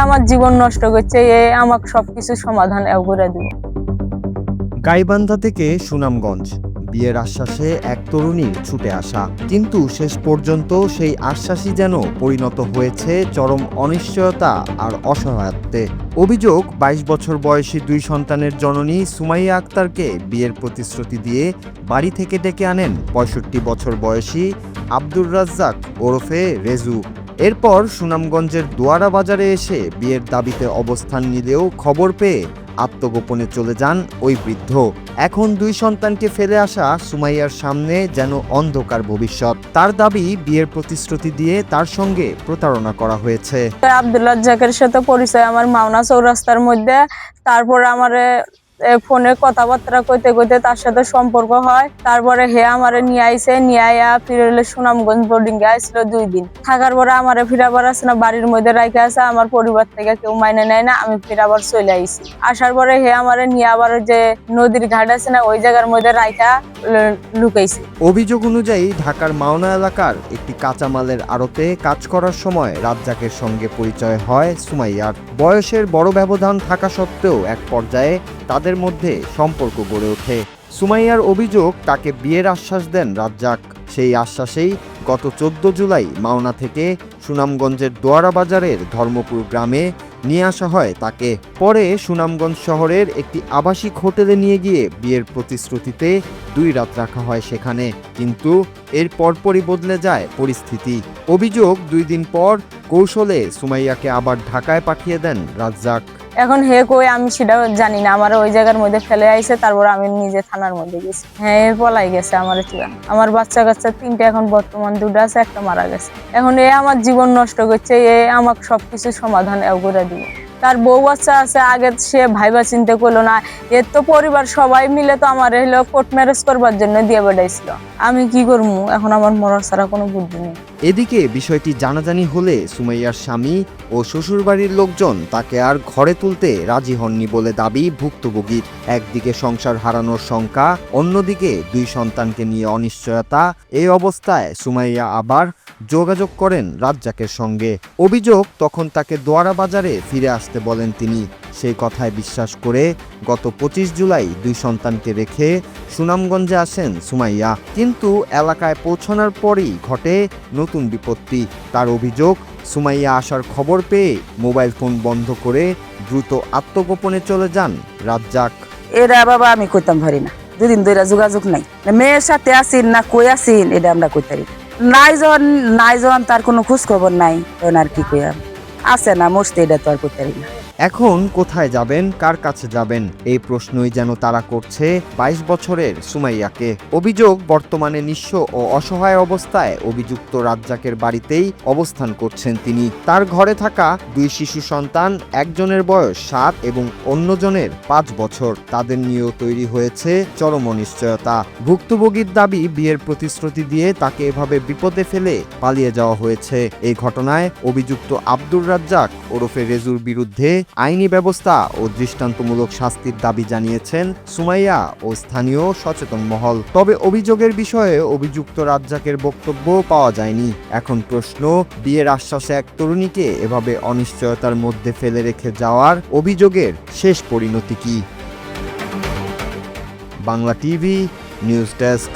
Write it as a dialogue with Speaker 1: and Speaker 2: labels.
Speaker 1: আমার জীবন নষ্ট করছে, এ আমাকে সবকিছু সমাধান করে দিব।
Speaker 2: গাইবান্ধা থেকে সুনামগঞ্জ, বিয়ের আশ্বাসে এক তরুণীর ছুটে আসা, কিন্তু শেষ পর্যন্ত সেই আশ্বাসই যেন পরিণত হয়েছে চরম অনিশ্চয়তা আর অসহায়ত্বে। অভিযোগ, ২২ বছর বয়সী ২ সন্তানের জননী সুমাইয়া আক্তারকে বিয়ের প্রতিশ্রুতি দিয়ে বাড়ি থেকে ডেকে আনেন ৬৫ বছর বয়সী আব্দুর রাজ্জাক ওরফে রেজু। এরপর সুনামগঞ্জের দোয়ারা বাজারে এসে বিয়ের দাবিতে অবস্থান নিলেও খবর পেয়ে আত্মগোপনে চলে যান ওই বৃদ্ধ। এখন ২ সন্তানকে ফেলে আসা সুমাইয়ার সামনে যেন অন্ধকার ভবিষ্যৎ। তার দাবি, বিয়ের প্রতিশ্রুতি দিয়ে তার সঙ্গে প্রতারণা করা হয়েছে।
Speaker 1: আব্দুল রাজ্জাকের সাথে পরিচয় আমার মাওনা চৌরাস্তার মধ্যে। তারপরে আমারে ফোনে কথাবার্তা কইতে কইতে তার সাথে সম্পর্ক হয়। তারপরে হে আমারে নিয়ে আইছে, নিয়ে আইয়া ফিরে সুনামগঞ্জ বোর্ডিং এ আসছিল 2 দিন। থাকার পরে আমারে ফিরাবার আছে না, বাড়ির মধ্যে রাখা আছে। আমার পরিবার থেকে কেউ মাইনে নেয় না, আমি ফিরাবার চলে আইছি। আসার পরে হে আমারে নিয়ে আবার যে নদীর ঘাট আছে না, ওই জায়গার মধ্যে রাখা লুকাইছে।
Speaker 2: অভিযোগ অনুযায়ী ঢাকার মাওনা এলাকার একটি কাঁচামালের আড়তে কাজ করার সময় রাজ্জাকের সঙ্গে পরিচয় হয় সুমাইয়ার। বয়সের বড় ব্যবধান থাকা সত্ত্বেও এক পর্যায়ে তাদের মধ্যে সম্পর্ক গড়ে ওঠে। সুমাইয়ার অভিযোগ, তাকে বিয়ের আশ্বাস দেন রাজ্জাক। সেই আশ্বাসেই গত 14 জুলাই মাওনা থেকে সুনামগঞ্জের দোয়ারা বাজারের ধর্মপুর গ্রামে নিয়ে আসা হয় তাকে। পরে সুনামগঞ্জ শহরের একটি আবাসিক হোটেলে নিয়ে গিয়ে বিয়ের প্রতিশ্রুতিতে 2 রাত রাখা হয় সেখানে। কিন্তু এর পরপরই বদলে যায় পরিস্থিতি। অভিযোগ, 2 দিন পর কৌশলে সুমাইয়াকে আবার ঢাকায় পাঠিয়ে দেন রাজ্জাক।
Speaker 1: এখন হে কই আমি সেটা জানি না। আমার ওই জায়গার মধ্যে ফেলে আইছে, তারপর আমি নিজে থানার মধ্যে গেছি। হ্যাঁ, পলাই গেছে আমার চুয়া। আমার বাচ্চা কাচ্চা 3টে, এখন বর্তমান 2টা আছে, একটা মারা গেছে। এখন এ আমার জীবন নষ্ট করছে, এ আমাকে সবকিছু সমাধান করে দিব। তার বউ বাচ্চা আছে, আগে সে ভাইবা চিন্তা করলো না। এর তো পরিবার সবাই মিলে তো আমার হলো কোর্ট ম্যারেজ করবার জন্য দিয়ে বেড়াইছিল। আমি কি করবো এখন, আমার মরার ছাড়া কোনো বুদ্ধি নেই।
Speaker 2: এদিকে বিষয়টি জানাজানি হলে সুমাইয়ার স্বামী ও শ্বশুরবাড়ির লোকজন তাকে আর ঘরে তুলতে রাজি হননি বলে দাবি ভুক্তভোগীর। একদিকে সংসার হারানোর শঙ্কা, অন্যদিকে 2 সন্তানকে নিয়ে অনিশ্চয়তা। এই অবস্থায় সুমাইয়া আবার যোগাযোগ করেন রাজ্জাকের সঙ্গে। অভিযোগ, তখন তাকে দোয়ারা বাজারে ফিরে আসতে বলেন তিনি। সেই কথায় বিশ্বাস করে গত 25 জুলাই 2 সন্তানকে রেখে সুনামগঞ্জে আসেন সুমাইয়া। কিন্তু এলাকায় পৌঁছানোর পরই ঘটে নতুন বিপত্তি। তার অভিযোগ, সুমাইয়া আসার খবর পেয়ে মোবাইল ফোন বন্ধ করে দ্রুত আত্মগোপনে চলে যান রাজ্জাক।
Speaker 3: এরা বাবা আমি কইতাম পারি না, 2 দিন ধরে যোগাযোগ নাই। মেয়ের সাথে আসিন না কই আসিন এটা আমরা কইতে পারি নাই যখন তার কোনো খোঁজ খবর নাই, তখন আর কি কইয়াম। আছে না মরতে, এটা তো আর করতে পারি না।
Speaker 2: এখন কোথায় যাবেন, কার কাছে যাবেন, এই প্রশ্নই যেন তারা করছে 22 বছরের সুমাইয়াকে। অভিযোগ, বর্তমানে নিঃস্ব ও অসহায় অবস্থায় অভিযুক্ত রাজ্জাকের বাড়িতেই অবস্থান করছেন তিনি। তার ঘরে থাকা 2 শিশু সন্তান, একজনের বয়স 7 এবং অন্যজনের 5 বছর। তাদের নিয়েও তৈরি হয়েছে চরম অনিশ্চয়তা। ভুক্তভোগীর দাবি, বিয়ের প্রতিশ্রুতি দিয়ে তাকে এভাবে বিপদে ফেলে পালিয়ে যাওয়া হয়েছে। এই ঘটনায় অভিযুক্ত আব্দুর রাজ্জাক ওরফে রেজুর বিরুদ্ধে আইনি ব্যবস্থা ও দৃষ্টান্তমূলক শাস্তির দাবি জানিয়েছেন সুমাইয়া ও স্থানীয় সচেতন মহল। তবে অভিযোগের বিষয়ে অভিযুক্ত রাজ্জাকের বক্তব্য পাওয়া যায়নি। এখন প্রশ্ন, বিয়ের আশ্বাসে এক তরুণীকে এভাবে অনিশ্চয়তার মধ্যে ফেলে রেখে যাওয়ার অভিযোগের শেষ পরিণতি কি? Bangla TV news desk.